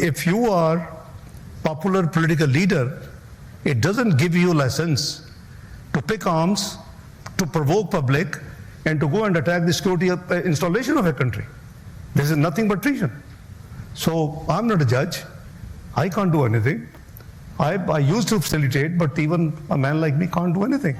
if you are popular political leader, it doesn't give you license to pick arms, to provoke public, and to go and attack the security installation of a country. This is nothing but treason. So I'm not a judge. I can't do anything. I used to facilitate, but even a man like me can't do anything.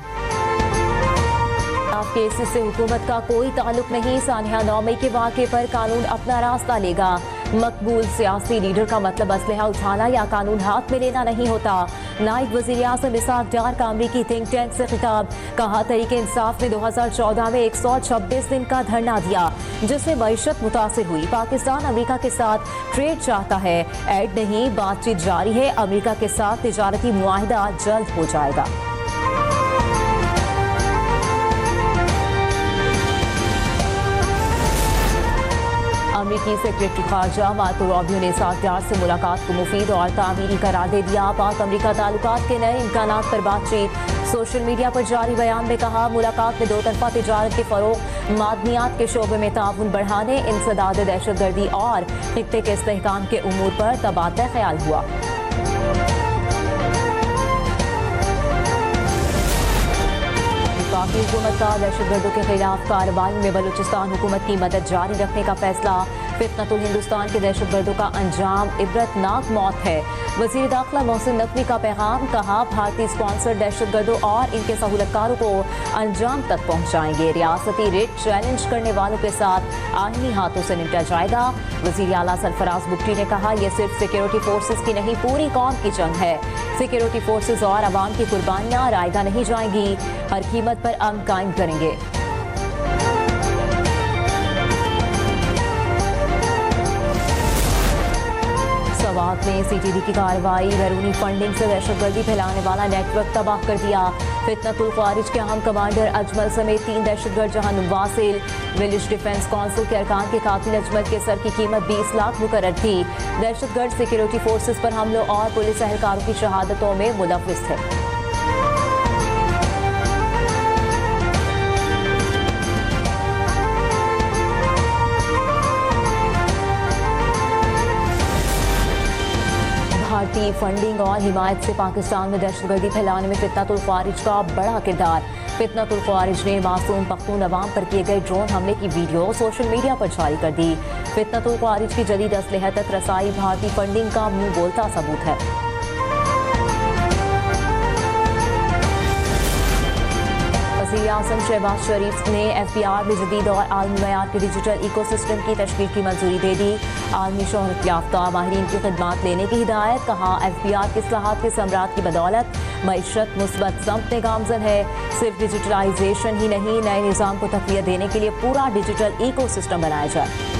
Cases से हुकूमत का कोई ताल्लुक नहीं। सानिया 9 मई के वाक़े पर कानून अपना रास्ता लेगा। मकबूल सियासी लीडर का मतलब असलहा उठाना या कानून हाथ में लेना नहीं होता। नायब वज़ीर आज़म इसहाक डार का अमरीकी थिंक टैंक से खिताब। कहा तहरीक इंसाफ ने 2014 में 126 दिन का धरना दिया जिससे मईशत मुतासिर हुई। पाकिस्तान अमेरिका के साथ ट्रेड चाहता है, ऐड नहीं, बातचीत जारी है। अमेरिका के साथ तिजारती मुआहिदा जल्द हो जाएगा। अमेरिकी सेक्रेटरी खारजा मार्को रूबियो ने इसहाक डार से मुलाकात को मुफीद और तामीरी करार दे दिया। पाक अमेरिका ताल्लुकात के नए इम्कानात पर बातचीत। सोशल मीडिया पर जारी बयान में कहा, मुलाकात में दो तरफा तिजारत के फरोग, मादनियात के शोबे में ताउन बढ़ाने, इंसदाद दहशतगर्दी और खित्ते के इस्तेहकाम के उमूर पर तबादला ख्याल हुआ। पाक हुकूमत का दहशतगर्दों के खिलाफ कार्रवाई में बलूचिस्तान हुकूमत की मदद जारी रखने का फैसला। फितनतुल हिंदुस्तान के दहशतगर्दों का अंजाम इबरतनाक मौत है। वज़ीर दाखिला मोहसिन नकवी का पैगाम। कहा, भारतीय स्पॉन्सर दहशतगर्दों और इनके सहूलतकारों को अंजाम तक पहुँचाएंगे। रियासती रेट चैलेंज करने वालों के साथ आईनी हाथों से निपटा जाएगा। वज़ीर आला सरफराज बुगटी ने कहा, यह सिर्फ सिक्योरिटी फोर्सेज की नहीं, पूरी कौम की जंग है। सिक्योरिटी फोर्सेज और अवाम की कुर्बानियाँ रायगा नहीं जाएंगी। हर कीमत पर अमन कायम करेंगे। सवात में सीटीडी की कार्रवाई। बैरूनी फंडिंग से दहशतगर्दी फैलाने वाला नेटवर्क तबाह कर दिया। फितनतुल ख्वारिज के अहम कमांडर अजमल समेत 3 दहशतगर्द जहां वासिल। विलेज डिफेंस काउंसिल के अरकान के कातिल अजमल के सर की कीमत 20 लाख मुकर्रर थी। दहशतगर्द सिक्योरिटी फोर्सेज पर हमलों और पुलिस एहलकारों की शहादतों में मुलव्विस थे। भारतीय फंडिंग और हिमायत से पाकिस्तान में दहशतगर्दी फैलाने में फितनतुल ख्वारिज का बड़ा किरदार। फितनतुल ख्वारिज ने मासूम पख्तून अवाम पर किए गए ड्रोन हमले की वीडियो सोशल मीडिया पर जारी कर दी। फितनतुल ख्वारिज की जदीद असलहा तक रसाई भारतीय फंडिंग का मुंह बोलता सबूत है। वज़ीर आज़म शहबाज शरीफ ने FBR में जदीद और आलमी मयार के डिजिटल इकोसिस्टम की तश्कील की मंजूरी दे दी। आलमी शोहरत याफ्ता माहिरीन की खिदमात लेने की हिदायत। कहा, FBR के इस्लाहात के समरात की बदौलत मईशत मुस्बत समत में गामजन है। सिर्फ डिजिटलाइजेशन ही नहीं, नए निज़ाम को तक़वियत देने के लिए पूरा डिजिटल इकोसिस्टम बनाया जाए।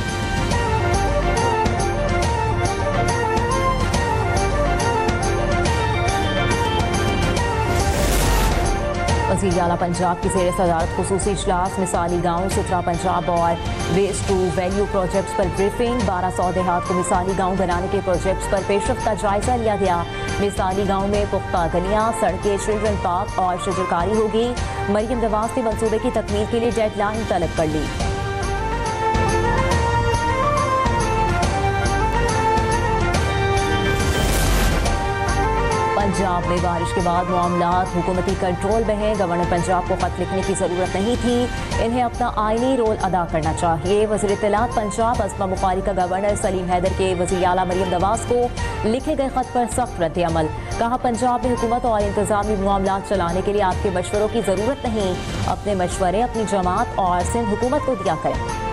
वज़ीर आला पंजाब की ज़ेर सदारत खुसूसी इजलास। मिसाली गाँव सुथरा पंजाब और वेस्ट टू वैल्यू प्रोजेक्ट्स पर ब्रीफिंग। 1200 देहात को मिसाली गाँव बनाने के प्रोजेक्ट्स पर पेशरफ्त का जायजा लिया गया। मिसाली गाँव में पुख्ता गलियाँ, सड़कें, चिल्ड्रन पार्क और शजरकारी होगी। मरियम नवाज ने मंसूबे की तकमील के लिए डेडलाइन तलब कर ली। पंजाब में बारिश के बाद मामलात हुकूमती कंट्रोल में हैं। गवर्नर पंजाब को खत लिखने की जरूरत नहीं थी, इन्हें अपना आईनी रोल अदा करना चाहिए। वज़ीर इत्तलात पंजाब अस्मा बुखारी का गवर्नर सलीम हैदर के वज़ीर आला मरियम नवाज को लिखे गए खत पर सख्त रद्द अमल। कहा, पंजाब में हुकूमत और इंतजामी मामलात चलाने के लिए आपके मशवरों की जरूरत नहीं, अपने मशवरे अपनी जमात और सिंध हुकूमत को दिया करें।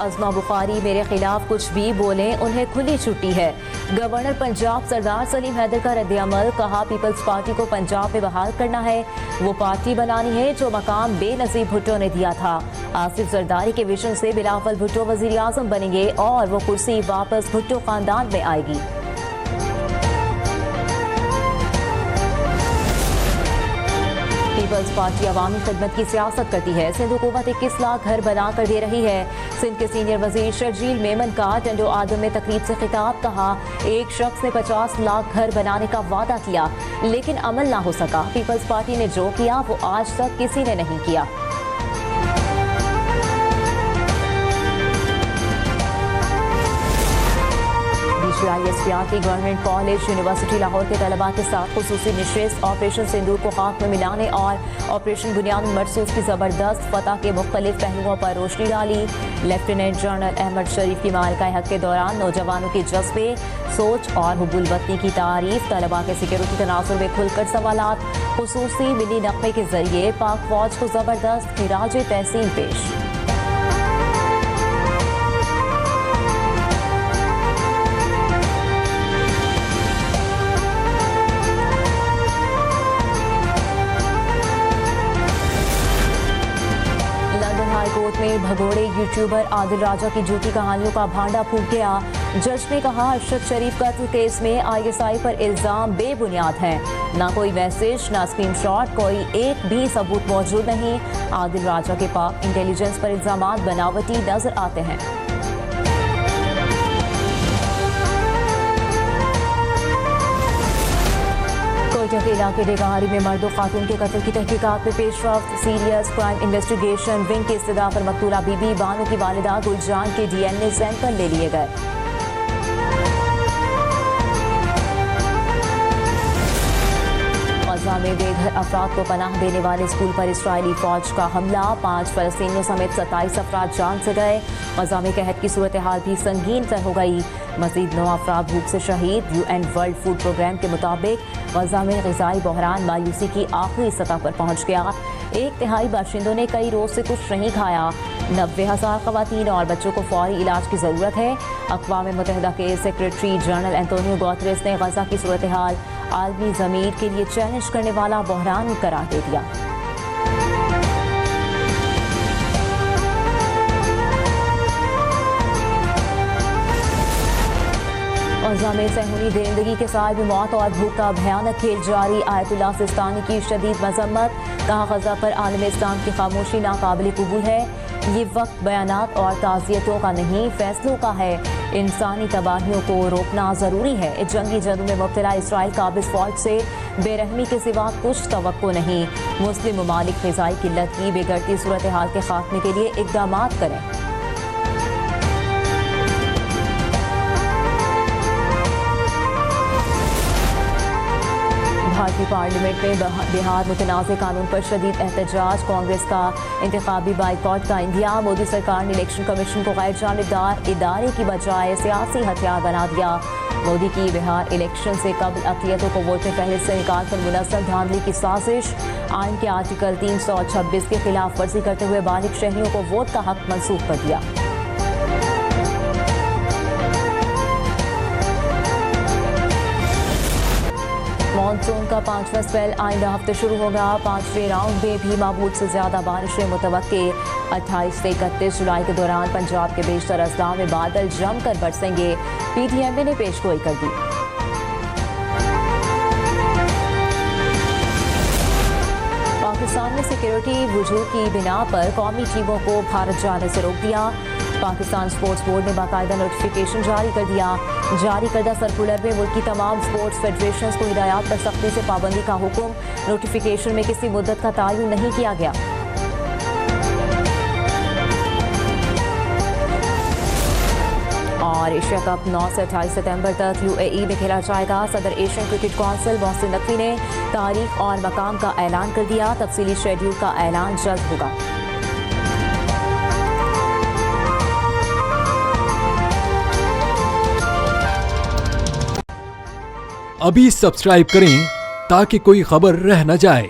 अस्मा बुखारी मेरे खिलाफ कुछ भी बोले, उन्हें खुली छुट्टी है। गवर्नर पंजाब सरदार सलीम हैदर का रद्द-ए-अमल। कहा, पीपल्स पार्टी को पंजाब में बहाल करना है, वो पार्टी बनानी है जो मकाम बेनजीर भुट्टो ने दिया था। आसिफ जरदारी के विजन से बिलावल भुट्टो वजीर आजम बनेंगे और वो कुर्सी वापस भुट्टो खानदान में आएगी। पीपल्स पार्टी अवामी खिदमत की सियासत करती है। सिंध हुकूमत 21 लाख घर बना कर दे रही है। सिंध के सीनियर वजीर शर्जील मेमन का टंडो आदम में तकरीब से खिताब। कहा, एक शख्स ने 50 लाख घर बनाने का वादा किया लेकिन अमल ना हो सका। पीपल्स पार्टी ने जो किया वो आज तक किसी ने नहीं किया। ISPRT government college university Lahore के तलबा के साथ खुसूसी नशिस्त ऑपरेशन सिंदूर को खाक में मिलाने और ऑपरेशन बुनियाद मरसूस की जबरदस्त फतह के मुख्तलिफ पहलुओं पर रोशनी डाली। लेफ्टिनेंट जनरल अहमद शरीफ की मालिका हक के दौरान नौजवानों के जज्बे, सोच और हुब्बुल वतनी की तारीफ। तलबा के सिक्योरिटी तनाजुर में खुलकर सवालात। खुसूसी मिली नक़्मे के जरिए पाक फौज को जबरदस्त खिराज तहसीन पेश। कोर्ट में भगोड़े यूट्यूबर आदिल राजा की झूठी कहानियों का भांडा फूट गया। जज ने कहा, अरशद शरीफ कत्ल केस में ISI पर इल्जाम बेबुनियाद हैं। ना कोई मैसेज, ना स्क्रीनशॉट, कोई एक भी सबूत मौजूद नहीं। आदिल राजा के पाक इंटेलिजेंस पर इल्जामात बनावटी नजर आते हैं। के इलाके डेगारी में मर्द और खातून के कत्ल की तहकीकात में पेशरफ्त। सीरियस क्राइम इन्वेस्टिगेशन विंग की इस्तदा पर मकतूला बीबी बानो की वालिदा गुलजान के DNA सैंपल ले लिए गए। गजा में बेघर अफराद को पनाह देने वाले स्कूल पर इसराइली फौज का हमला। 5 फलस्तीनियों समेत 27 अफराद जान से गए। गजा में कहत की सूरत हाल भी संगीन तर हो गई। मजीद 9 अफराद भूख से शहीद। UN वर्ल्ड फूड प्रोग्राम के मुताबिक गजा में ग़िज़ाई बहरान मायूसी की आखिरी सतह पर पहुँच गया। 1/3 बाशिंदों ने कई रोज से कुछ नहीं खाया। 90,000 ख़वातीन और बच्चों को फौरी इलाज की ज़रूरत है। अक़वाम मुत्तहिदा के सेक्रेटरी जनरल एंटोनियो गुतेरेस ने गजा की सूरत हाल आलमी ज़मीर के लिए चैलेंज करने वाला बहरान करार दे दिया। गजा में सहूनी दरिंदगी के साथ भी मौत और भूख का भयानक खेल जारी। आयतुल्लाह सिस्तानी की शदीद मजम्मत। कहा, गजा पर आलम इस्लाम की खामोशी नाकाबिल कबूल है। ये वक्त बयानात और ताज़ियतों का नहीं, फैसलों का है। इंसानी तबाहियों को रोकना ज़रूरी है। जंगी जदों में मुब्तला इसराइल काबिज़ फौज से बेरहमी के सिवा कुछ तवक्को नहीं। मुस्लिम ममालिक ग़िज़ाई किल्लत की बिगड़ती सूरत हाल के खात्मे के लिए इक़दामात करें। भारतीय पार्लियामेंट में बिहार मुतनाज़ कानून पर शदीद एहतजाज। कांग्रेस का इंतखाबी बाइकॉट का इंदिया। मोदी सरकार ने इलेक्शन कमीशन को गैर जानिबदार इदारे की बजाय सियासी हथियार बना दिया। मोदी की बिहार इलेक्शन से कबल अक़लियतों को वोट में फहरिस्त से निकाल कर मुनज़्ज़म धांधली की साजिश। आइन के आर्टिकल 326 के खिलाफ वर्जी करते हुए बालिग शहरियों को वोट का हक मंसूख कर दिया। मानसून का 5वां स्पेल आइंदा हफ्ते शुरू होगा। 5वें राउंड में भी मामूल से ज्यादा बारिशें मुतवक्के। 28 से 31 जुलाई के दौरान पंजाब के बेशतर अजला में बादल जमकर बरसेंगे। PTMA ने पेशगोई कर दी। पाकिस्तान ने सिक्योरिटी वजूद की बिना पर कौमी टीमों को भारत जाने से रोक दिया। पाकिस्तान स्पोर्ट्स बोर्ड ने बाकायदा नोटिफिकेशन जारी कर दिया। जारी करदा सर्कुलर में मुल्क की तमाम स्पोर्ट्स फेडरेशंस को हिदायत पर सख्ती से पाबंदी का हुक्म। नोटिफिकेशन में किसी मुद्दत का तयन नहीं किया गया। और एशिया कप 9 से 28 सितंबर तक UAE में खेला जाएगा। सदर Asian cricket council Mohsin Naqvi ने तारीख और मकाम का ऐलान कर दिया। तफसीली शेड्यूल का ऐलान जल्द होगा। अभी सब्सक्राइब करें ताकि कोई खबर रह न जाए।